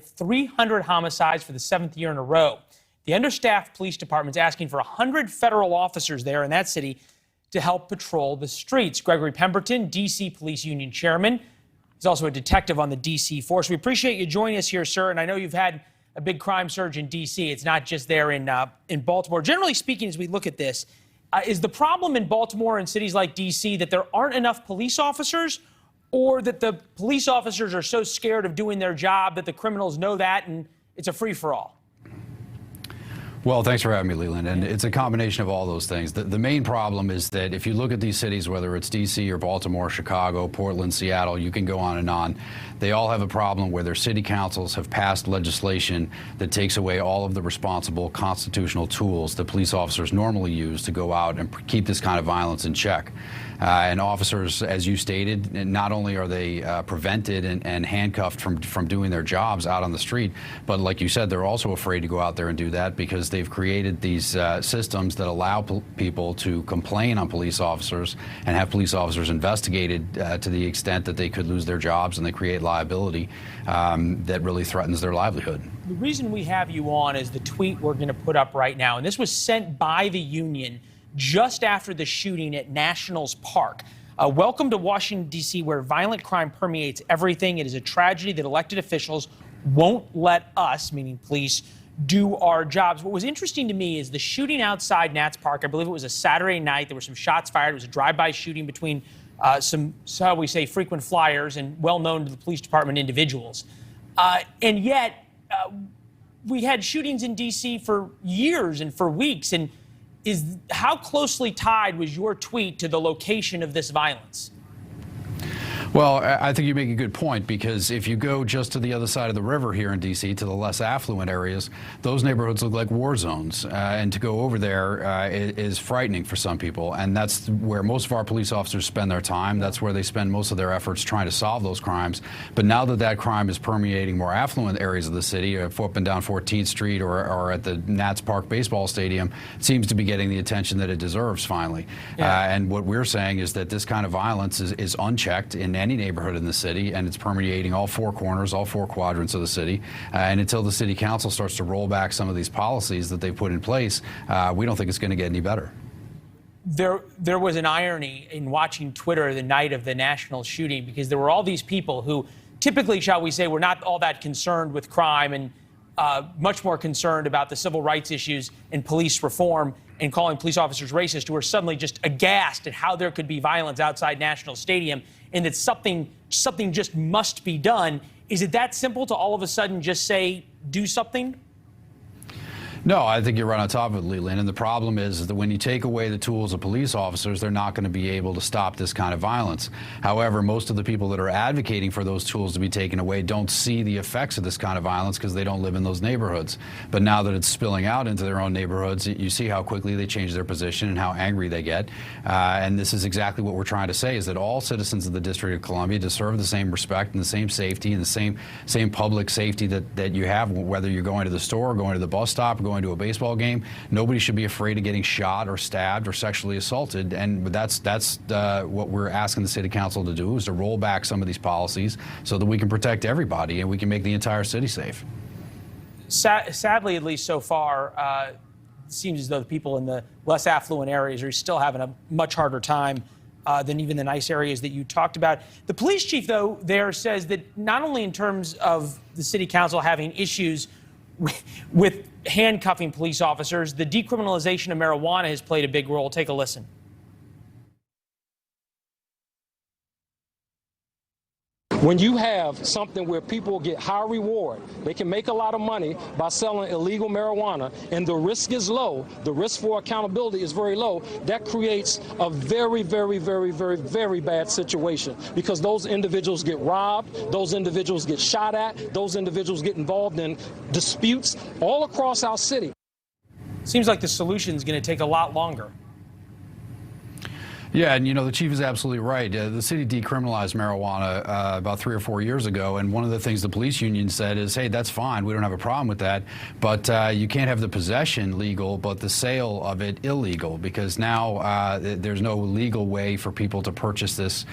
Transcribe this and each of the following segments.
300 homicides for the 7th year in a row. The understaffed police department's asking for 100 federal officers there in that city to help patrol the streets. Gregory Pemberton, D.C. Police Union Chairman, is also a detective on the D.C. force. We appreciate you joining us here, sir, and I know you've had a big crime surge in D.C. It's not just there in Baltimore. Generally speaking, as we look at this, is the problem in Baltimore and cities like D.C. that there aren't enough police officers, or that the police officers are so scared of doing their job that the criminals know that and it's a free-for-all? Well, thanks for having me, Leland. And it's a combination of all those things. The main problem is that if you look at these cities, whether it's D.C. or Baltimore, Chicago, Portland, Seattle, you can go on and on. They all have a problem where their city councils have passed legislation that takes away all of the responsible constitutional tools that police officers normally use to go out and keep this kind of violence in check. And officers, as you stated, not only are they prevented and handcuffed from doing their jobs out on the street, but like you said, they're also afraid to go out there and do that because they've created these systems that allow people to complain on police officers and have police officers investigated to the extent that they could lose their jobs, and they create liability that really threatens their livelihood. The reason we have you on is the tweet we're going to put up right now, and this was sent by the union just after the shooting at Nationals Park. Welcome to Washington, D.C., where violent crime permeates everything. It is a tragedy that elected officials won't let us, meaning police, do our jobs. What was interesting to me is the shooting outside Nats Park. I believe it was a Saturday night. There were some shots fired. It was a drive-by shooting between some, how we say, frequent flyers and well-known to the police department individuals. And yet, we had shootings in D.C. for years and for weeks. And how closely tied was your tweet to the location of this violence? Well, I think you make a good point, because if you go just to the other side of the river here in D.C., to the less affluent areas, those neighborhoods look like war zones. And to go over there is frightening for some people. And that's where most of our police officers spend their time. That's where they spend most of their efforts trying to solve those crimes. But now that that crime is permeating more affluent areas of the city, up and down 14th Street or at the Nats Park baseball stadium, it seems to be getting the attention that it deserves finally. Yeah. And what we're saying is that this kind of violence is unchecked in any neighborhood in the city, and it's permeating all four corners, all four quadrants of the city. And until the city council starts to roll back some of these policies that they've put in place, we don't think it's going to get any better. There was an irony in watching Twitter the night of the National shooting, because there were all these people who typically, shall we say, were not all that concerned with crime and much more concerned about the civil rights issues and police reform and calling police officers racist, who were suddenly just aghast at how there could be violence outside National Stadium and that something just must be done. Is it that simple to all of a sudden just say, do something? No, I think you're right on top of it, Leland. And the problem is that when you take away the tools of police officers, they're not going to be able to stop this kind of violence. However, most of the people that are advocating for those tools to be taken away don't see the effects of this kind of violence because they don't live in those neighborhoods. But now that it's spilling out into their own neighborhoods, you see how quickly they change their position and how angry they get. And this is exactly what we're trying to say, is that all citizens of the District of Columbia deserve the same respect and the same safety and the same public safety that you have, whether you're going to the store, going to the bus stop, or going to a baseball game. Nobody should be afraid of getting shot or stabbed or sexually assaulted, and that's what we're asking the city council to do, is to roll back some of these policies so that we can protect everybody and we can make the entire city safe. Sadly, at least so far, it seems as though the people in the less affluent areas are still having a much harder time than even the nice areas that you talked about. The police chief, though, there says that not only in terms of the city council having issues with handcuffing police officers, the decriminalization of marijuana has played a big role. Take a listen. When you have something where people get high reward, they can make a lot of money by selling illegal marijuana, and the risk is low, the risk for accountability is very low, that creates a very, very, very, very, very bad situation, because those individuals get robbed, those individuals get shot at, those individuals get involved in disputes all across our city. Seems like the solution is going to take a lot longer. Yeah, and the chief is absolutely right. The city decriminalized marijuana about 3 or 4 years ago, and one of the things the police union said is, hey, that's fine, we don't have a problem with that, but you can't have the possession legal, but the sale of it illegal, because now there's no legal way for people to purchase this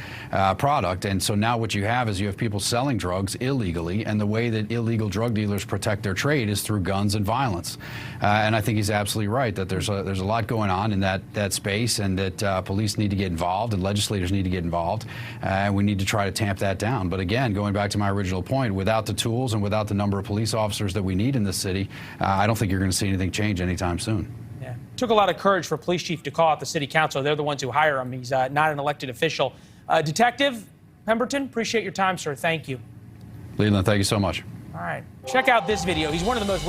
product. And so now what you have is you have people selling drugs illegally, and the way that illegal drug dealers protect their trade is through guns and violence. And I think he's absolutely right that there's a lot going on in that space, and that police need to get involved and legislators need to get involved, and we need to try to tamp that down. But again, going back to my original point, without the tools and without the number of police officers that we need in this city, I don't think you're going to see anything change anytime soon. Yeah. It took a lot of courage for police chief to call out the city council. They're the ones who hire him. He's not an elected official. Detective Pemberton, appreciate your time, sir. Thank you. Leland, thank you so much. All right. Check out this video. He's one of the most